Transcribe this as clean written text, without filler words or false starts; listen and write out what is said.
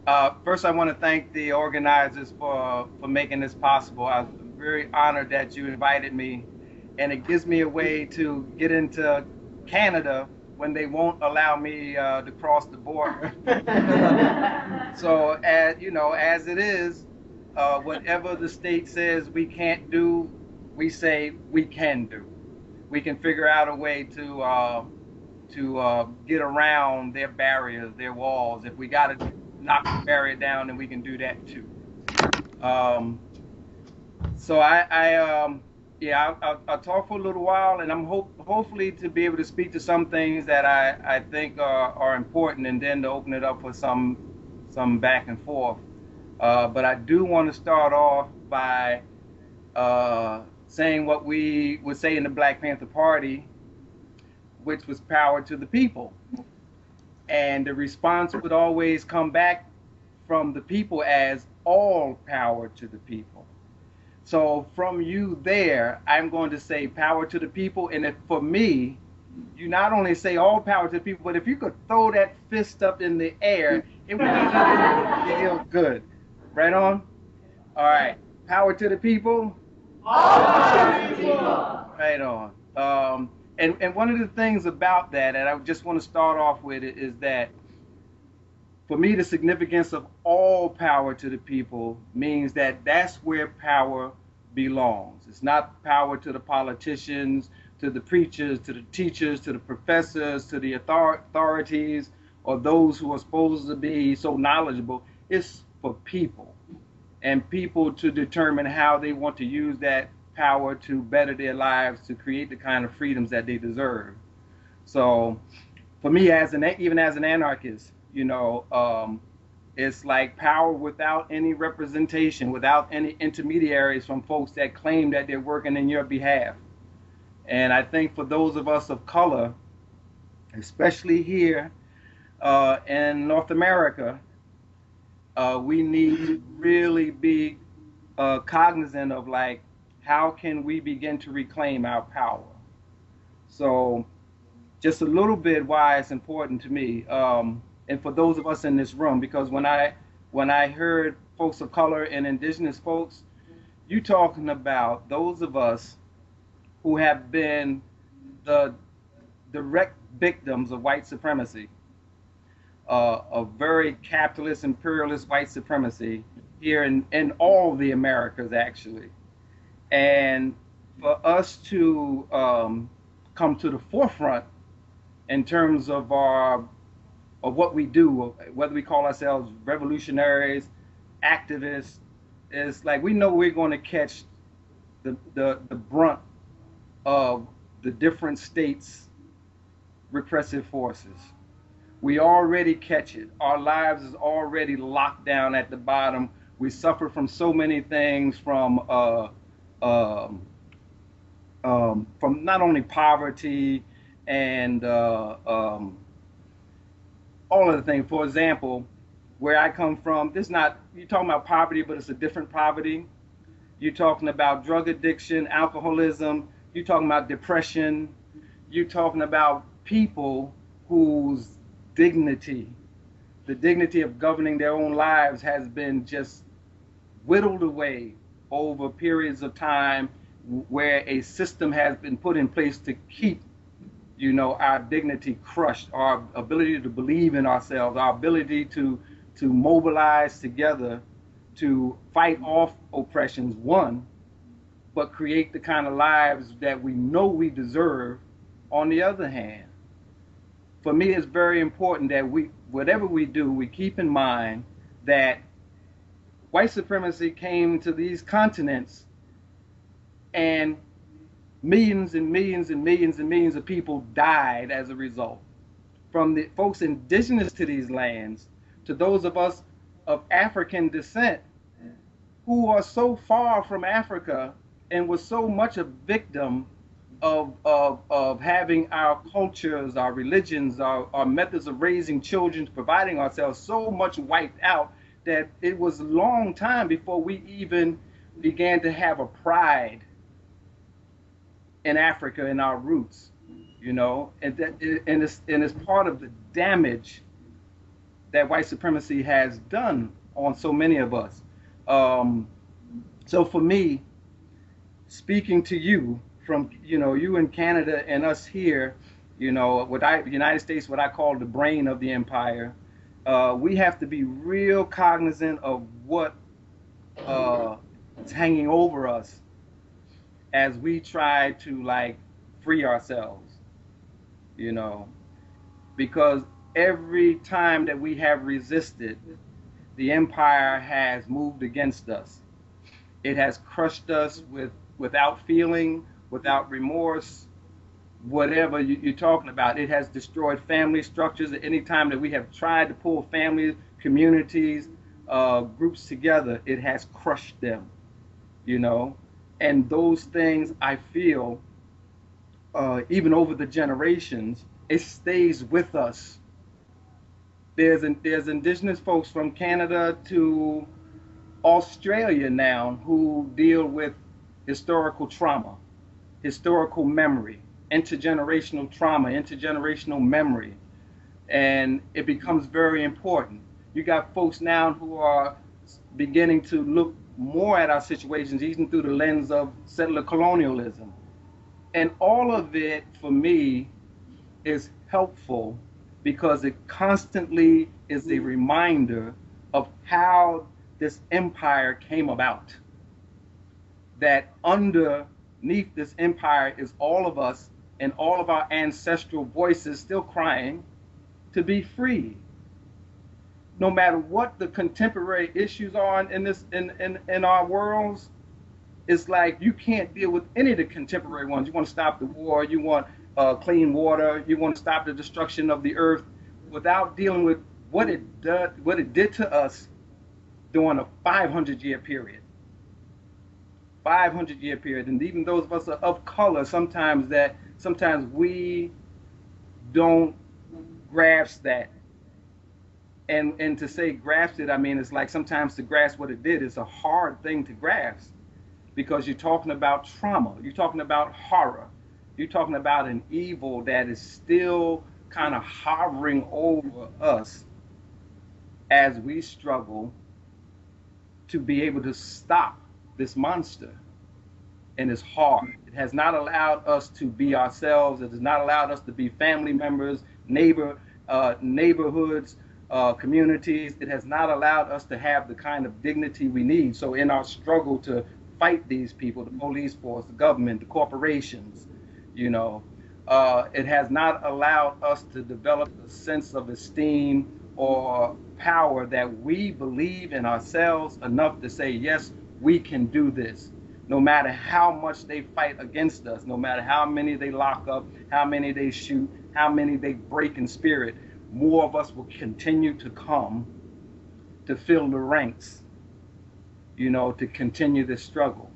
First, I want to thank the organizers for making this possible. I'm very honored that you invited me, and it gives me a way to get into Canada when they won't allow me to cross the border. So, as you know, as it is, whatever the state says we can't do, we say we can do. We can figure out a way to get around their barriers, their walls. If we got to knock the barrier down, then we can do that too. Um, so yeah, I'll talk for a little while, and I'm hopefully to be able to speak to some things that I think are important, and then to open it up for some back and forth. But I do want to start off by saying what we would say in the Black Panther Party, which was power to the people. And the response would always come back from the people as all power to the people. So from you there, I'm going to say power to the people. And if for me, you not only say all power to the people, but if you could throw that fist up in the air, it would feel good. Right on? All right. Power to the people. All power to the people. Right on. And one of the things about that, and I just want to start off with it, is that for me, the significance of all power to the people means that that's where power belongs. It's not power to the politicians, to the preachers, to the teachers, to the professors, to the authorities, or those who are supposed to be so knowledgeable. It's for people, and people to determine how they want to use that power to better their lives, to create the kind of freedoms that they deserve. So for me, even as an anarchist, it's like power without any representation, without any intermediaries from folks that claim that they're working in your behalf. And I think for those of us of color, especially here in North America, we need to really be cognizant of, like, how can we begin to reclaim our power? So just a little bit why it's important to me, and for those of us in this room, because when I heard folks of color and indigenous folks, you talking about those of us who have been the direct victims of white supremacy, of very capitalist, imperialist white supremacy here in all the Americas, actually. And for us to come to the forefront in terms of what we do, whether we call ourselves revolutionaries, activists, is like we know we're going to catch the brunt of the different states' repressive forces. We already catch it. Our lives is already locked down at the bottom. We suffer from so many things, from not only poverty and all of the things. For example, where I come from, this not, you're talking about poverty, but it's a different poverty. You're talking about drug addiction, alcoholism. You're talking about depression. You're talking about people whose dignity, the dignity of governing their own lives, has been just whittled away over periods of time, where a system has been put in place to keep, our dignity crushed, our ability to believe in ourselves, our ability to mobilize together to fight off oppressions, one, but create the kind of lives that we know we deserve on the other hand. For me, it's very important that whatever we do, we keep in mind that white supremacy came to these continents, and millions and millions and millions and millions of people died as a result. From the folks indigenous to these lands to those of us of African descent who are so far from Africa and was so much a victim of having our cultures, our religions, our methods of raising children, providing ourselves so much wiped out, that it was a long time before we even began to have a pride in Africa and our roots, and it's part of the damage that white supremacy has done on so many of us. So for me, speaking to you from, you in Canada and us here, United States, what I call the brain of the empire, we have to be real cognizant of what is hanging over us as we try to like free ourselves, you know, because every time that we have resisted, the empire has moved against us. It has crushed us without feeling, without remorse, whatever you're talking about. It has destroyed family structures. At any time that we have tried to pull families, communities, groups together, it has crushed them, you know. And those things, I feel, even over the generations, it stays with us. There's indigenous folks from Canada to Australia now who deal with historical trauma, historical memory, intergenerational trauma, intergenerational memory, and it becomes very important. You got folks now who are beginning to look more at our situations, even through the lens of settler colonialism. And all of it, for me, is helpful because it constantly is a reminder of how this empire came about. That underneath this empire is all of us and all of our ancestral voices still crying to be free. No matter what the contemporary issues are in our worlds, it's like you can't deal with any of the contemporary ones. You want to stop the war, you want clean water, you want to stop the destruction of the earth without dealing with what it did to us during a 500-year period. 500-year period. And even those of us of color, sometimes we don't grasp that. And to say grasp it, I mean, it's like sometimes to grasp what it did is a hard thing to grasp because you're talking about trauma, you're talking about horror, you're talking about an evil that is still kind of hovering over us as we struggle to be able to stop this monster. And it's hard. It has not allowed us to be ourselves. It has not allowed us to be family members, neighborhoods, communities. It has not allowed us to have the kind of dignity we need. So in our struggle to fight these people, the police force, the government, the corporations, it has not allowed us to develop a sense of esteem or power that we believe in ourselves enough to say, yes, we can do this. No matter how much they fight against us, no matter how many they lock up, how many they shoot, how many they break in spirit, more of us will continue to come to fill the ranks, to continue this struggle.